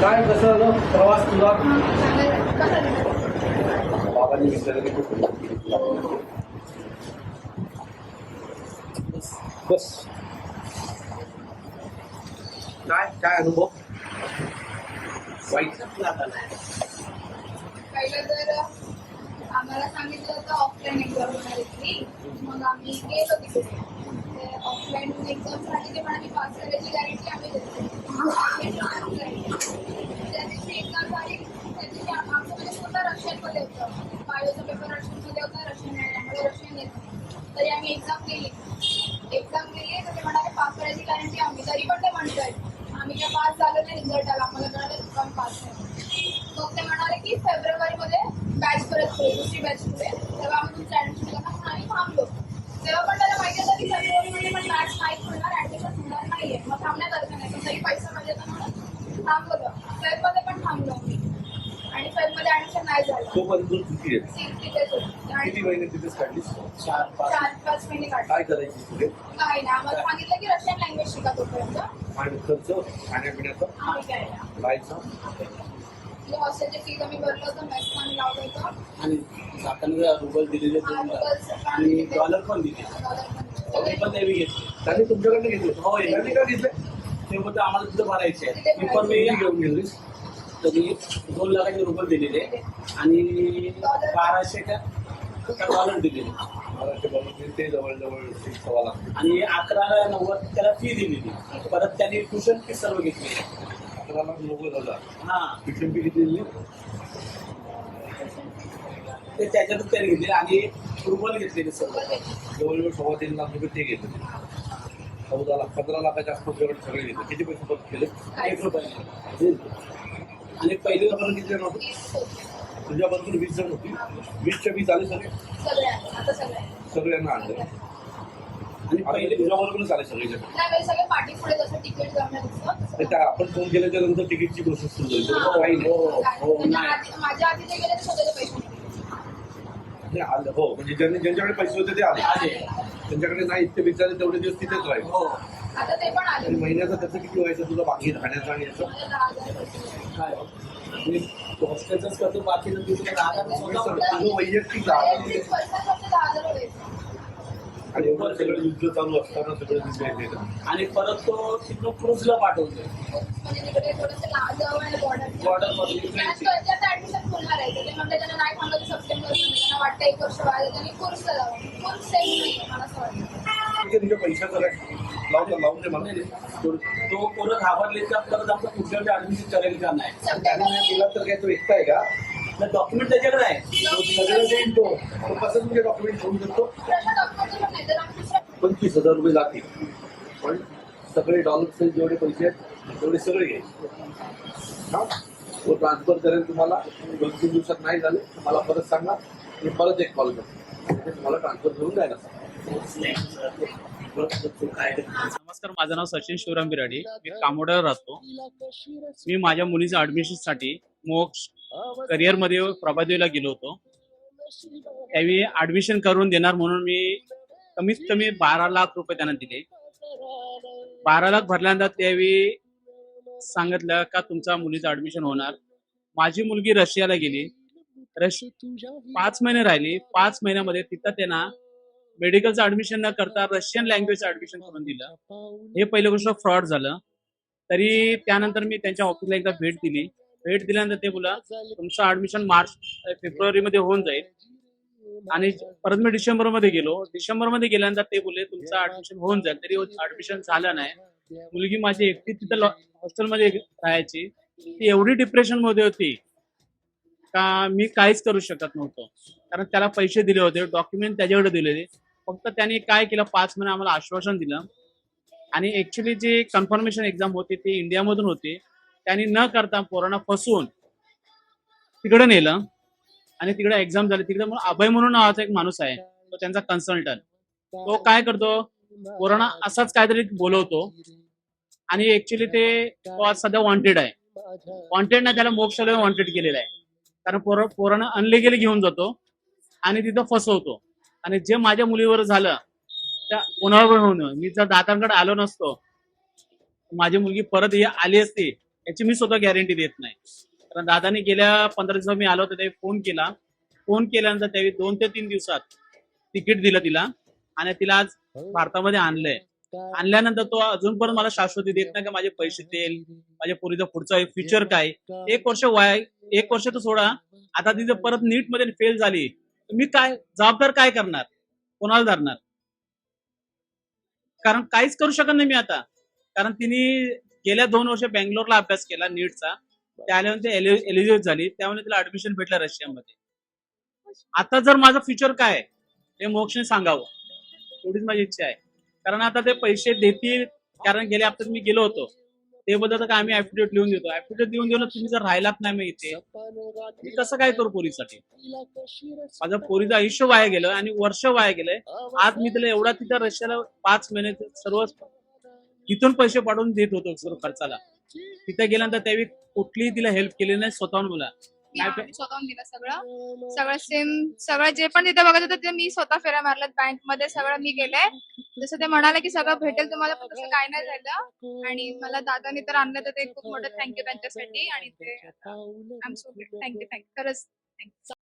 काय कसं झालं प्रवास तुझा? बाबांनी विचारलं की खूप बस काय काय अनुभव वाईट? पहिलं तर आम्हाला सांगितलं होतं ऑफलाईन एक्झाम होणार होती. मग आम्ही गेलो तिकडे. ऑफलाईन एक्झाम साठी ते म्हणाले पास करायची गॅरंटी आम्ही देतो. ज्या दिवशी एक्झाम झाली त्या दिवशी आमचं म्हणजे पूर्ण रशियनमध्ये होतं. बायोचा पेपर रशियनमध्ये होता. रशियन आम्हाला रशियन येत नाही. तरी आम्ही एक्झाम दिली तर ते म्हणाले पास करायची गॅरंटी आम्ही. तरी पण ते म्हणतोय आम्ही काय पास झालो नाही. रिझल्ट आला आम्हाला कळालं पण पास नाही. मग ते म्हणाले की फेब्रुवारीमध्ये बॅच परत करू, दुसरी बॅच पुढे, तेव्हा आम्ही तुमचं ऍडमिशन करणार म्हणून आम्ही थांबलो. तेव्हा पण त्याला माहिती होतं की फेब्रुवारीमध्ये पण बॅच नाही होणार, ऍडमिशन होणार नाहीये. मग थांबण्यात अर्थ नाही. पण तरी पैसा पाहिजे होता म्हणून थांबवलं. फेबमध्ये पण थांबलो आम्ही आणि फेबमध्ये ऍडमिशन नाही झालं. तो पण तू किती आहे? सीट तिथेच होती आणि किती महिने तिथेच काढलीस? 4-5 महिने काढले. काय करायची पुढे? काही नाही, आम्हाला सांगितलं की रशियन लँग्वेज शिका तोपर्यंत. आणि खर्च खाण्यापिण्याचा आम्ही काय राहायचा हॉस्टेलची फीज आम्ही भरलं होतं. मेस आम्ही लावलं होतं आणि जाताना रुबल दिलेले आणि डॉलर पण दिले ते पण त्यांनी घेतले. त्यांनी तुमच्याकडनं घेतले? हो, त्यांनी का घेतले? ते बोलते आम्हाला तिथं भरायचे मी पण मी घेऊन गेलीस? तरी 2 लाखाचे रुपये दिलेले आणि 1200 का डॉलर दिलेले ते जवळजवळ 6.25 लाख. आणि 11,90 त्याला फी दिलेली. परत त्यांनी ट्युशन फी सर्व घेतली. 11,90,000. हा ट्युशन फी किती दिली? ते त्याच्यातच त्यांनी घेतले आणि रुबल घेतलेले सर्व. जवळजवळ 3.25 लाख रुपये ते घेतले. 14 लाख 15 लाखाच्या आसपास सगळे घेतले. किती पैसे परत केले? 1 रुपये. आणि पहिली तुझ्याबरोबर किती जण होते? 20 होते. तुझ्याबरोबर 20 जण होती. 20च्या 20 आले सगळे? आता सगळे सगळ्यांना आणले. आणि पहिले पहिले तुझ्याबरोबरच आले सगळे जण. नाही सगळे पाठी पुढे जसं तिकीट जमलं तसं आपण फोन केल्याच्या नंतर तिकीटची प्रोसेस सुरू झाली. हा. काही नाही. माझ्या आधी जे गेले ते स्वतःचे पैसे नाही. ते आलं. हो म्हणजे ज्यांच्याकडे पैसे होते ते आले. त्यांच्याकडे नाही ते बिचारे तेवढे दिवस तिथेच राहिले. हो आता ते पण आले. आणि महिन्याचं त्याचं किती व्हायचं तुला बाकी राहण्याचं आणि याचं? मला 10,000 पैसे. काय मी हॉस्टेलच करतो बाकी तुझं वैयक्तिक राहणार. 30 वर्षांसाठी 10,000 व्हायचे. आणि एवढं सगळं युद्ध चालू असताना सगळं दिसलं येतं. आणि परत तो तिथून क्रूजला पाठवतोय म्हणजे तिकडे थोडंसं जवळ आहे बॉर्डर. बॉर्डर मध्ये ऍडमिशन खुलणार आहे. ते म्हणजे त्यांना नाही थांबलं सप्टेंबर त्यांना वाटतं 1 वर्ष व्हायला त्यांनी कोर्सला लावा. कोर्स सेम नाही मला असं वाटतं. ठीक आहे तुझ्या पैशाचं काय लावून दे मला. तो पोरं घाबरले तर परत आमचं पुढच्या ऍडमिशन करेल का नाही. त्याने नाही केला तर काय तो एकटा आहे का? डॉक्युमेंट त्याच्याकडे आहे. तो सगळं देईन तो. तो कसं तुझे डॉक्युमेंट घेऊन देतो? प्रश्न डॉक्युमेंटचे पण नाही तर आम्ही 25,000 रुपये जातील. पण सगळे डॉलरचे जेवढे पैसे आहेत तेवढे सगळे घ्यायचे. हा तो ट्रान्सफर करेल तुम्हाला. 2-3 दिवसात नाही झाले तर मला परत सांगा. मी परत एक कॉल करतो. तुम्हाला ट्रान्सफर करून द्यायला सांगा. नमस्कार, माझं नाव सचिन शिवराम बिराडी. मी कामोड्यावर राहतो. मी माझ्या मुलीच्या ऍडमिशनसाठी मोक्ष करिअरमध्ये प्रभादेवीला गेलो होतो. त्यावेळी ऍडमिशन करून देणार म्हणून मी कमीत कमी 12 लाख रुपये त्यांना दिले. 12 लाख भरल्यानंतर त्यावेळी सांगितलं का तुमच्या मुलीचं ऍडमिशन होणार. माझी मुलगी रशियाला गेली. 5 महिने राहिली. 5 महिन्यामध्ये तिथं त्यांना मेडिकलचं ऍडमिशन न करता रशियन लँग्वेजचं ऍडमिशन करून दिलं. हे पहिली गोष्ट फ्रॉड झालं. तरी त्यानंतर मी त्यांच्या ऑफिसला एकदा भेट दिली. भेट दिल्यानंतर ते बोला तुमचं ऍडमिशन फेब्रुवारीमध्ये होऊन जाईल. आणि परत मी डिसेंबरमध्ये गेलो. डिसेंबरमध्ये गेल्यानंतर ते बोलले तुमचं ऍडमिशन होऊन जाईल. तरी ऍडमिशन झालं नाही. मुलगी माझी एकटी तिथं हॉस्टेलमध्ये राहायची. ती एवढी डिप्रेशन मध्ये होती का मी काहीच करू शकत नव्हतो. कारण त्याला पैसे दिले होते, डॉक्युमेंट त्याच्याकडे दिलेले. फक्त त्यांनी काय केलं 5 महिने आम्हाला आश्वासन दिलं. आणि ऍक्च्युली जी कन्फर्मेशन एक्झाम होती ती इंडियामधून होती. त्यांनी न करता पोरांना फसवून तिकडे नेलं आणि तिकडे एक्झाम झाली. तिकडे अभय म्हणून नावाचा एक माणूस आहे, तो त्यांचा कन्सल्टंट. तो काय करतो पोरांना असाच काहीतरी बोलवतो आणि ऍक्च्युली तो आज सध्या वॉन्टेड आहे. वॉन्टेड नाही, त्याला मोक्षाला वॉन्टेड केलेलं आहे. कारण पोरांना अनलिगली घेऊन जातो आणि तिथं फसवतो. आणि जे माझ्या मुलीवर झालं त्या कोणावर होऊन मी जर दातांकडे आलो नसतो माझी मुलगी परत आली असती याची मी स्वतः गॅरंटी देत नाही. कारण दादानी गेल्या 15 दिवसात मी आलो होतो त्यावेळी फोन केल्यानंतर त्यावेळी 2 ते 3 दिवसात तिकीट दिलं तिला आणि तिला आज भारतामध्ये आणलंय. आणल्यानंतर तो अजूनपर्यंत मला शाश्वती देत नाही की माझे पैसे देईल, माझ्या पोरीचा पुढचा फ्युचर काय. 1 वर्ष तर सोडा, आता ती जर परत नीट मध्ये फेल झाली तर मी काय जबाबदार काय करणार, कोणाला धरणार? कारण काहीच करू शकत नाही मी आता. कारण तिने गेल्या 2 वर्ष बँगलोरला अभ्यास केला नीटचा, त्या आल्यानंतर एलिजिबल झाली, त्यामुळे तिला ऍडमिशन भेटलं रशियामध्ये. आता जर माझं फ्युचर काय आहे, हे मोक्षने सांगावं, एवढीच माझी इच्छा आहे. कारण आता ते पैसे देतील, कारण गेल्या हप्त्यात मी गेलो होतो ते बद्दल काय आम्ही ऍफिडेविट लिहून देतो. ऍफिडेविट लिहून देऊन तुम्ही जर राहिलात नाही मी इथे, मी कसं काय करू पोरीसाठी? माझं पोरीचं आयुष्य वाया गेलं आणि वर्ष वाया गेलंय. आज मी तिला एवढा तिथं रशियाला 5 महिने सर्व तिथून पैसे पाठवून देत होतो सर्व खर्चाला. तिथे गेल्यानंतर त्यावेळी कुठलीही तिला हेल्प केली नाही स्वतःहून मला. स्वतःहून दिलं सगळं सेम, सगळं जे पण तिथे बघत होतं ते मी स्वतः फेऱ्या मारल्यात बँक मध्ये, सगळं मी केलंय. जसं ते म्हणाले की सगळं भेटेल तुम्हाला, पण तसं काय नाही झालं. आणि मला दादानी तर आणलं तर ते खूप मोठं थँक्यू त्यांच्यासाठी. आणि ते आय एम सो थँक्यू खरंच थँक्यू.